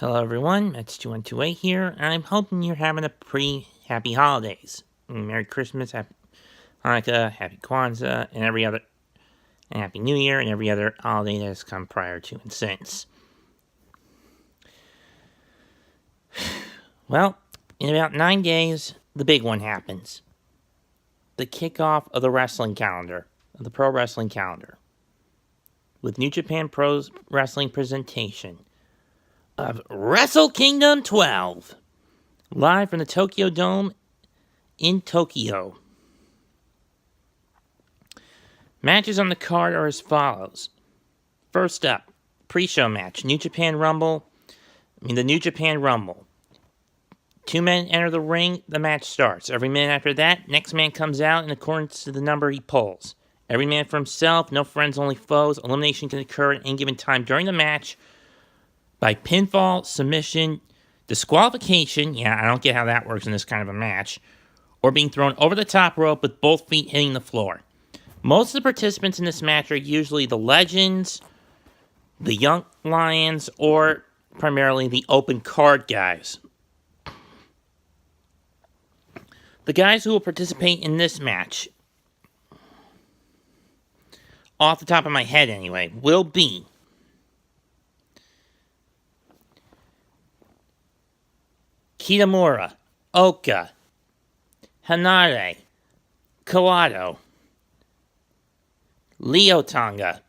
Hello everyone, it's 2128 here, and I'm hoping you're having a pretty happy holidays. Merry Christmas, Happy Hanukkah, Happy Kwanzaa, and Happy New Year, and every other holiday that has come prior to and since. Well, in about 9 days, the big one happens. The kickoff of the wrestling calendar, of the pro wrestling calendar, with New Japan Pro Wrestling presentation of Wrestle Kingdom 12, live from the Tokyo Dome in Tokyo. Matches on the card are as follows. First up, pre-show match, the New Japan Rumble. 2 men enter the ring, the match starts. Every minute after that, next man comes out in accordance to the number he pulls. Every man for himself, no friends, only foes. Elimination can occur at any given time during the match by pinfall, submission, disqualification, I don't get how that works in this kind of a match, or being thrown over the top rope with both feet hitting the floor. Most of the participants in this match are usually the Legends, the Young Lions, or primarily the open card guys. The guys who will participate in this match, off the top of my head anyway, will be Kitamura, Oka, Hanare, Kawato, Leo Tonga,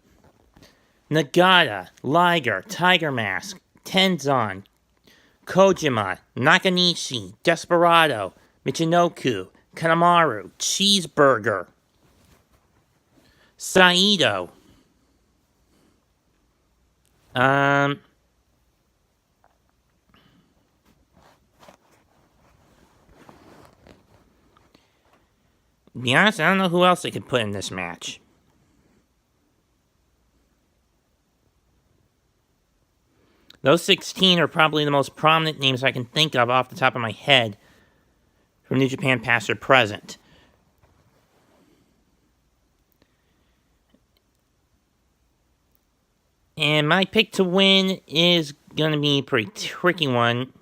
Nagata, Liger, Tiger Mask, Tenzan, Kojima, Nakanishi, Desperado, Michinoku, Kanemaru, Cheeseburger, Saito, to be honest, I don't know who else they could put in this match. Those 16 are probably the most prominent names I can think of off the top of my head from New Japan past or present. And my pick to win is going to be a pretty tricky one.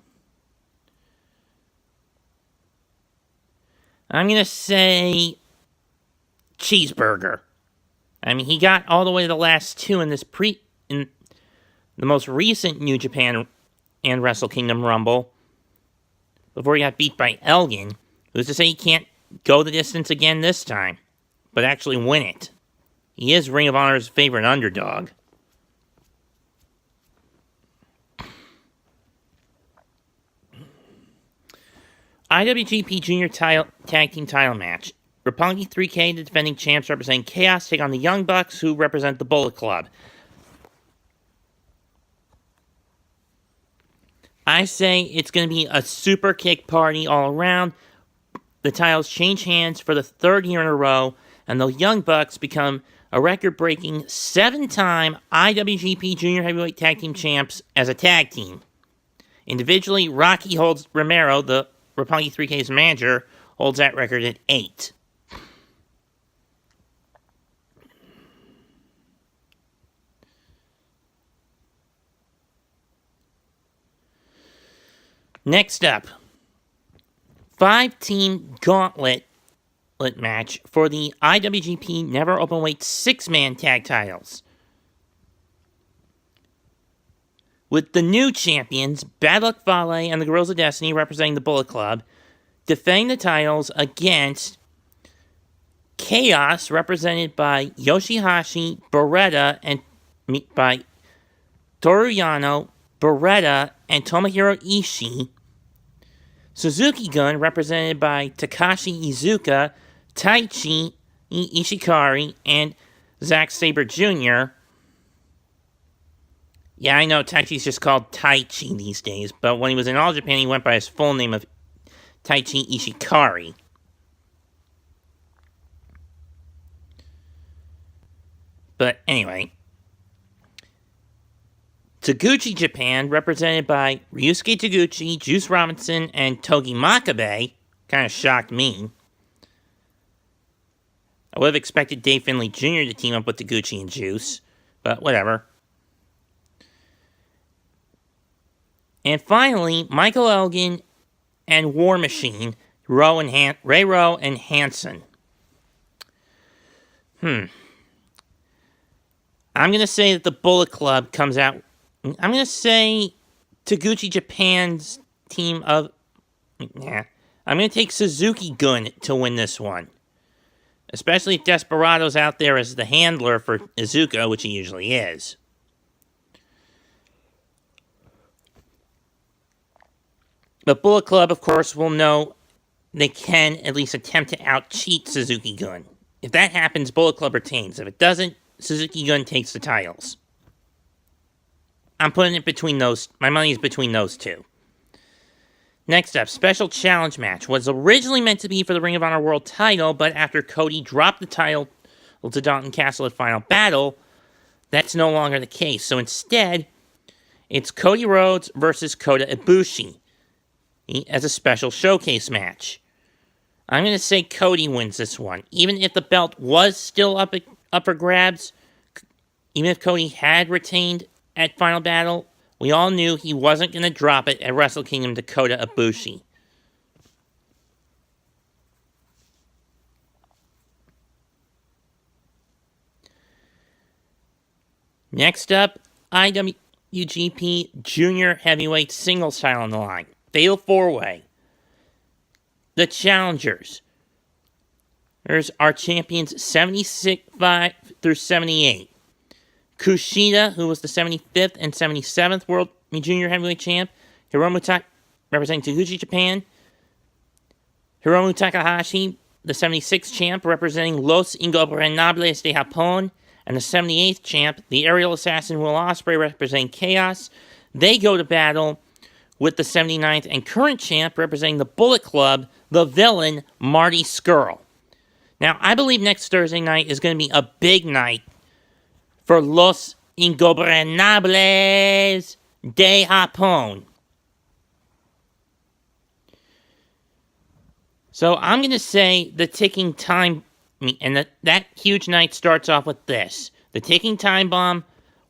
I'm going to say Cheeseburger. He got all the way to the last two in in the most recent New Japan and Wrestle Kingdom Rumble before he got beat by Elgin. Who's to say he can't go the distance again this time, but actually win it? He is Ring of Honor's favorite underdog. IWGP Junior Tag Team title match. Roppongi 3K, the defending champs representing Chaos, take on the Young Bucks, who represent the Bullet Club. I say it's going to be a super kick party all around. The titles change hands for the third year in a row, and the Young Bucks become a record-breaking 7-time IWGP Junior Heavyweight Tag Team champs as a tag team. Individually, Rocky Romero, the Roppongi 3K's manager, holds that record at 8. Next up, 5-team gauntlet match for the IWGP Never Openweight 6-man tag titles. With the new champions, Bad Luck Fale and the Guerrillas of Destiny representing the Bullet Club, defending the titles against Chaos, represented by Yoshihashi, Beretta, and by Toru Yano, Beretta, and Tomohiro Ishii. Suzuki Gun, represented by Takashi Iizuka, Taichi Ishikari, and Zack Sabre Jr. Yeah, I know Taichi's just called Taichi these days, but when he was in All Japan, he went by his full name of Taichi Ishikari. But anyway, Taguchi Japan, represented by Ryusuke Taguchi, Juice Robinson, and Togi Makabe, kind of shocked me. I would have expected Dave Finlay Jr. to team up with Taguchi and Juice, but whatever. And finally, Michael Elgin and War Machine, Ray Rowe and Hansen. I'm going to say that the Bullet Club comes out. I'm going to say Taguchi Japan's team of... Yeah. I'm going to take Suzuki-gun to win this one. Especially if Desperado's out there as the handler for Iizuka, which he usually is. But Bullet Club, of course, will know they can at least attempt to out-cheat Suzuki-gun. If that happens, Bullet Club retains. If it doesn't, Suzuki-gun takes the titles. I'm putting it between those. My money is between those two. Next up, special challenge match. Was originally meant to be for the Ring of Honor World title, but after Cody dropped the title to Dalton Castle at Final Battle, that's no longer the case. So instead, it's Cody Rhodes versus Kota Ibushi as a special showcase match. I'm going to say Cody wins this one. Even if the belt was still up for grabs, even if Cody had retained at Final Battle, we all knew he wasn't going to drop it at Wrestle Kingdom to Kota Ibushi. Next up, IWGP Junior Heavyweight Singles title on the line. Fatal 4-Way. The challengers. There's our champions 76 through 78. Kushida, who was the 75th and 77th World Junior Heavyweight Champ. Hiromu representing Taguchi Japan. Hiromu Takahashi, the 76th Champ, representing Los Ingobernables de Japón. And the 78th Champ, the Aerial Assassin Will Ospreay, representing Chaos. They go to battle with the 79th and current Champ, representing the Bullet Club, the villain, Marty Scurll. Now, I believe next Thursday night is going to be a big night for Los Ingobernables de Japón. So I'm going to say the ticking time, and that huge night starts off with this. The ticking time bomb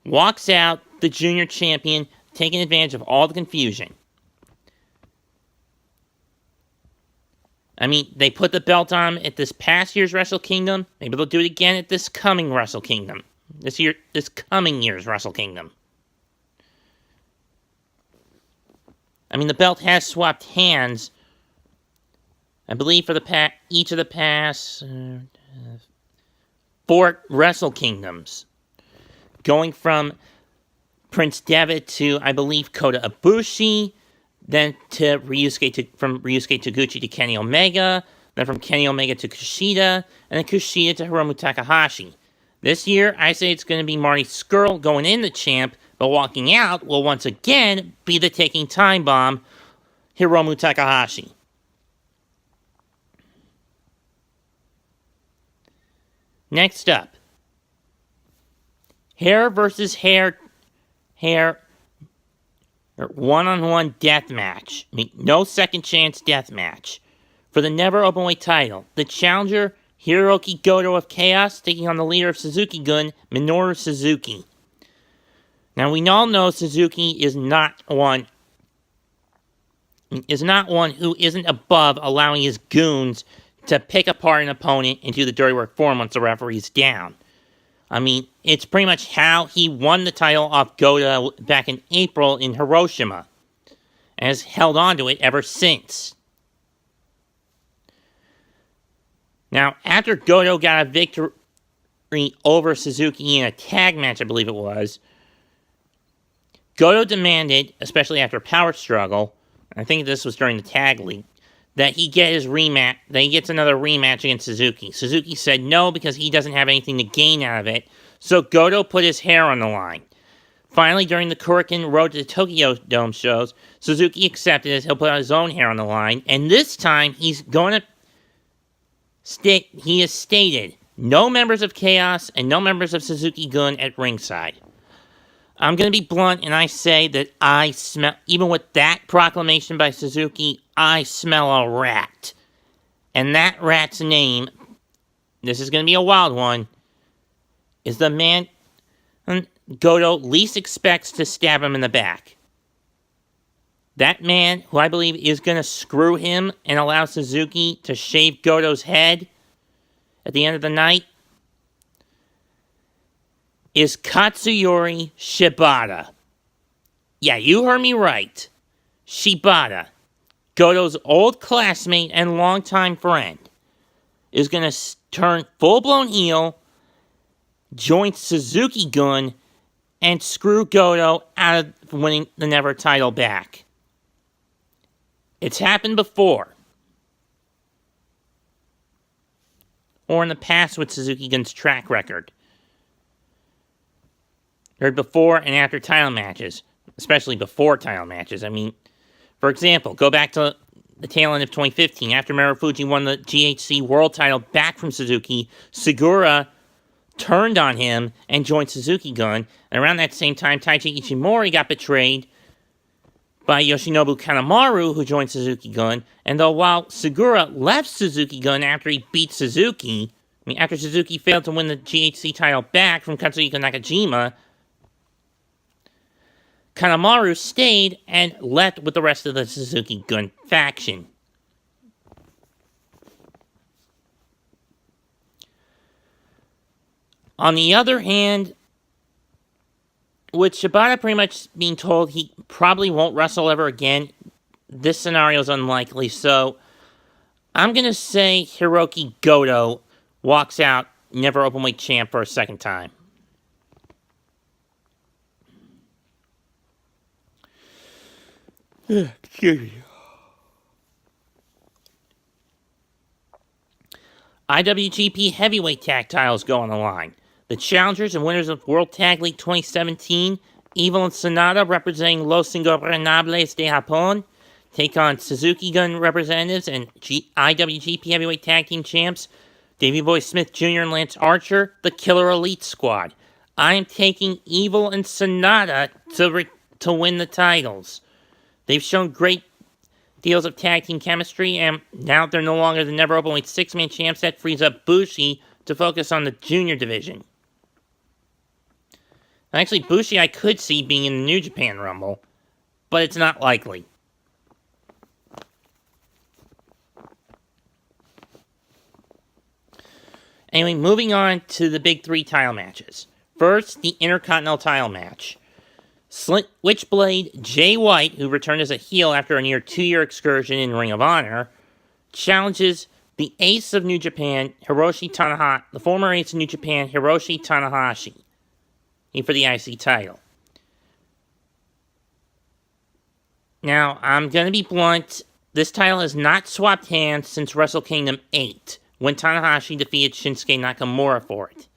walks out the junior champion, taking advantage of all the confusion. I mean, they put the belt on at this past year's Wrestle Kingdom. Maybe they'll do it again at this coming Wrestle Kingdom. This coming year's Wrestle Kingdom. I mean, the belt has swapped hands, I believe, for each of the past 4 Wrestle Kingdoms. Going from Prince Devitt to, I believe, Kota Ibushi, then to from Ryusuke Taguchi to Kenny Omega, then from Kenny Omega to Kushida, and then Kushida to Hiromu Takahashi. This year, I say it's going to be Marty Scurll going in the champ, but walking out will once again be the taking time bomb, Hiromu Takahashi. Next up, hair versus hair one-on-one death match. I mean, no second chance death match. For the never openweight title, the challenger, Hiroki Goto of Chaos, taking on the leader of Suzuki-gun, Minoru Suzuki. Now, we all know Suzuki is not one who isn't above allowing his goons to pick apart an opponent and do the dirty work for him once the referee's down. I mean, it's pretty much how he won the title off Goto back in April in Hiroshima, and has held on to it ever since. Now, after Goto got a victory over Suzuki in a tag match, I believe it was, Goto demanded, especially after a power struggle, I think this was during the tag league, that he gets another rematch against Suzuki. Suzuki said no because he doesn't have anything to gain out of it, so Goto put his hair on the line. Finally, during the Korakuen Road to the Tokyo Dome shows, Suzuki accepted as he'll put his own hair on the line, and this time he has stated no members of Chaos and no members of Suzuki-gun at ringside. I'm going to be blunt, and I say that I smell, even with that proclamation by Suzuki, I smell a rat. And that rat's name, this is going to be a wild one, is the man Goto least expects to stab him in the back. That man, who I believe is going to screw him and allow Suzuki to shave Goto's head at the end of the night, is Katsuyori Shibata. Yeah, you heard me right. Shibata, Goto's old classmate and longtime friend, is going to turn full-blown heel, join Suzuki-gun, and screw Goto out of winning the Never title back. It's happened before. Or in the past with Suzuki-gun's track record. Or before and after title matches. Especially before title matches. I mean, for example, go back to the tail end of 2015. After Marufuji won the GHC World title back from Suzuki, Segura turned on him and joined Suzuki-gun. And around that same time, Taiji Ichimori got betrayed by Yoshinobu Kanemaru, who joined Suzuki-gun. And though while Segura left Suzuki-gun after he beat Suzuki, after Suzuki failed to win the GHC title back from Katsuhiko Nakajima, Kanemaru stayed and left with the rest of the Suzuki-gun faction. On the other hand, with Shibata pretty much being told he probably won't wrestle ever again, this scenario is unlikely, so I'm going to say Hiroki Goto walks out never openweight champ for a second time. Excuse me. IWGP Heavyweight Tag Titles go on the line. The challengers and winners of World Tag League 2017, Evil and Sonata representing Los Ingobernables de Japón, take on Suzuki-gun representatives and IWGP Heavyweight Tag Team champs, Davey Boy Smith Jr. and Lance Archer, the Killer Elite Squad. I am taking Evil and Sonata to win the titles. They've shown great deals of tag team chemistry, and now they're no longer the never openweight six-man champs. That frees up Bushi to focus on the junior division. Actually, Bushi I could see being in the New Japan Rumble, but it's not likely. Anyway, moving on to the big three title matches. First, the Intercontinental title match. Switchblade Jay White, who returned as a heel after a near 2-year excursion in Ring of Honor, challenges the ace of New Japan, Hiroshi Tanahashi, the former ace of New Japan, Hiroshi Tanahashi, for the IC title. Now, I'm going to be blunt. This title has not swapped hands since Wrestle Kingdom 8, when Tanahashi defeated Shinsuke Nakamura for it.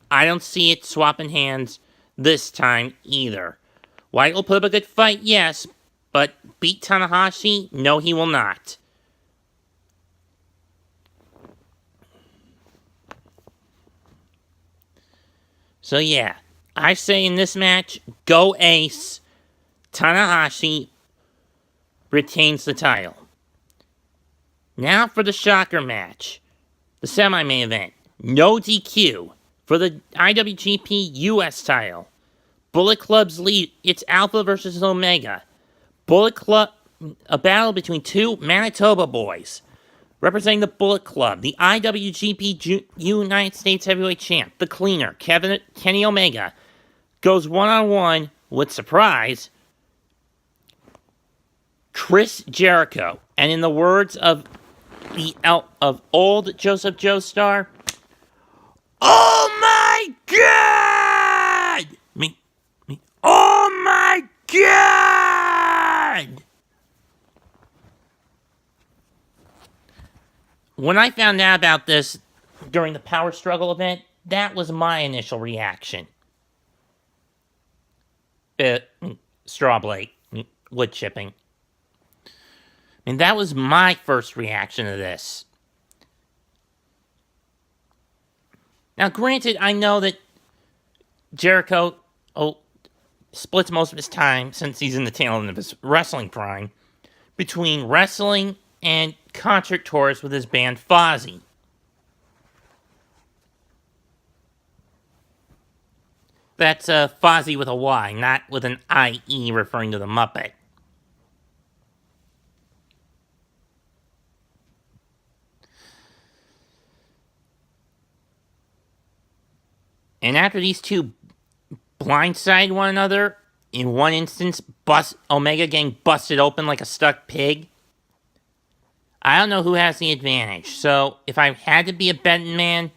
I don't see it swapping hands this time either. White will put up a good fight, yes, but beat Tanahashi? No, he will not. So yeah, I say in this match, go ace. Tanahashi retains the title. Now for the shocker match. The semi-main event. No DQ for the IWGP US title. Bullet Club's lead. It's Alpha versus Omega. Bullet Club, a battle between two Manitoba boys. Representing the Bullet Club, the IWGP United States Heavyweight Champ, the Cleaner, Kenny Omega, goes one-on-one with, surprise, Chris Jericho. And in the words of old Joseph Joestar, oh my God! Oh my God! When I found out about this during the Power Struggle event, that was my initial reaction. Straw blade, wood chipping. That was my first reaction to this. Now, granted, I know that Jericho splits most of his time, since he's in the tail end of his wrestling prime, between wrestling and concert tours with his band Fozzy. That's Fozzy with a Y, not with an I-E referring to the Muppet. And after these two blindside one another, in one instance, Omega getting busted open like a stuck pig, I don't know who has the advantage. So if I had to be a betting man,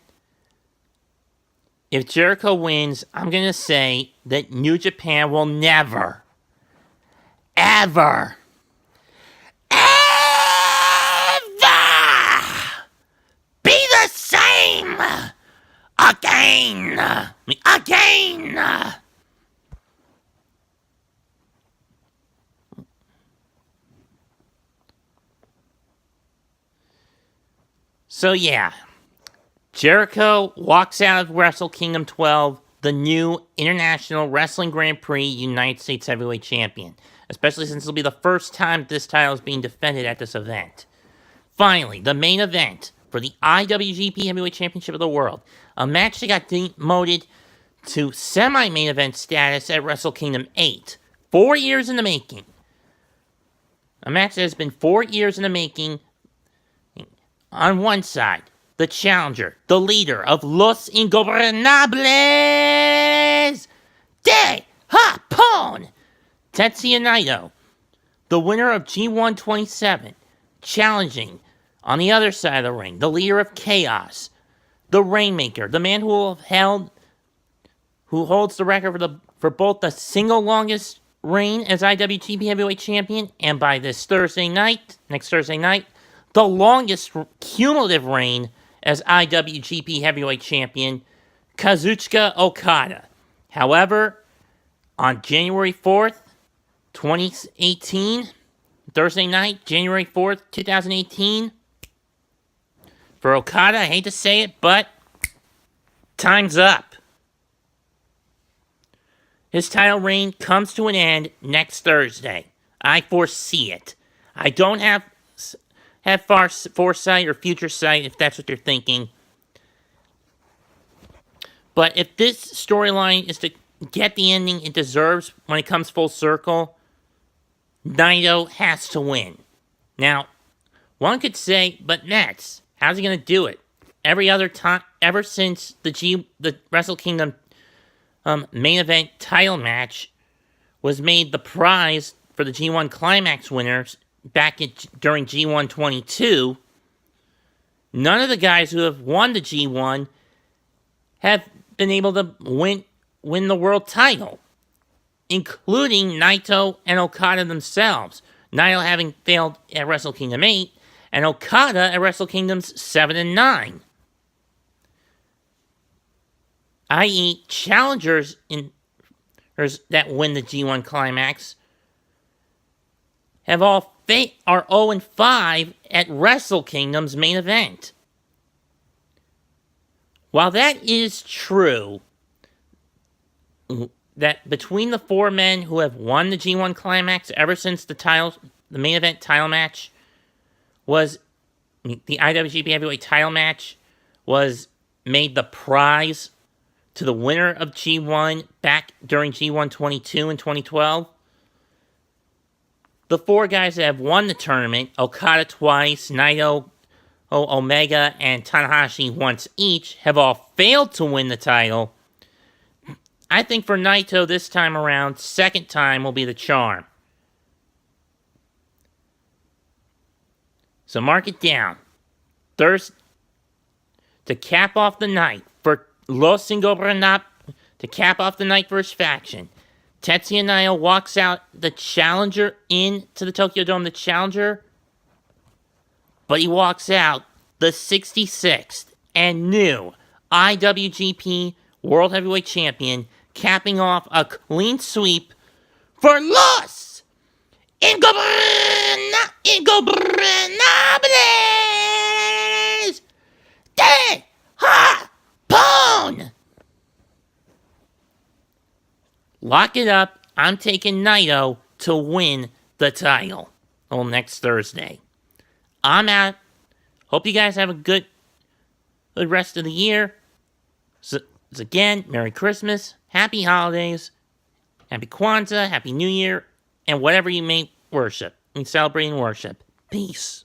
if Jericho wins, I'm going to say that New Japan will never, ever, ever be the same again. Again. So yeah, Jericho walks out of Wrestle Kingdom 12, the new International Wrestling Grand Prix United States Heavyweight Champion, especially since it'll be the first time this title is being defended at this event. Finally, the main event for the IWGP Heavyweight Championship of the World, a match that got demoted to semi-main event status at Wrestle Kingdom 8. 4 years in the making. A match that has been 4 years in the making. On one side, the challenger, the leader of Los Ingobernables de Japón, Tetsuya Naito, the winner of G127, challenging on the other side of the ring, the leader of Chaos, the Rainmaker, the man who holds the record for both the single longest reign as IWGP Heavyweight Champion and by next Thursday night, the longest cumulative reign as IWGP Heavyweight Champion, Kazuchika Okada. However, on January 4th, 2018, Thursday night, January 4th, 2018, for Okada, I hate to say it, but time's up. His title reign comes to an end next Thursday. I foresee it. I don't have foresight or future sight, if that's what you're thinking. But if this storyline is to get the ending it deserves when it comes full circle, Naito has to win. Now, one could say, but Nets, how's he going to do it? Every other time, ever since the Wrestle Kingdom main event title match was made the prize for the G1 Climax winners during G1 22, none of the guys who have won the G1 have been able to win the world title, including Naito and Okada themselves. Naito having failed at Wrestle Kingdom 8, and Okada at Wrestle Kingdoms 7 and 9. I.e., challengers that win the G1 Climax are 0 and 5 at Wrestle Kingdom's main event. While that is true, that between the four men who have won the G1 Climax ever since the main event title match the IWGP Heavyweight title match was made the prize to the winner of G1 back during G1 22 in 2012. The four guys that have won the tournament, Okada twice, Naito, Omega, and Tanahashi once each, have all failed to win the title. I think for Naito this time around, second time will be the charm. So mark it down. Thursday, to cap off the night for Los Ingobernables, to cap off the night for his faction, Tetsuya Naito walks out the challenger into the Tokyo Dome, the challenger, but he walks out the 66th and new IWGP World Heavyweight Champion, capping off a clean sweep for Los Ingobernables de Japón. Lock it up. I'm taking Naito to win the title next Thursday. I'm out. Hope you guys have a good rest of the year. So again, Merry Christmas, Happy Holidays, Happy Kwanzaa, Happy New Year, and whatever you may worship and celebrate and worship. Peace.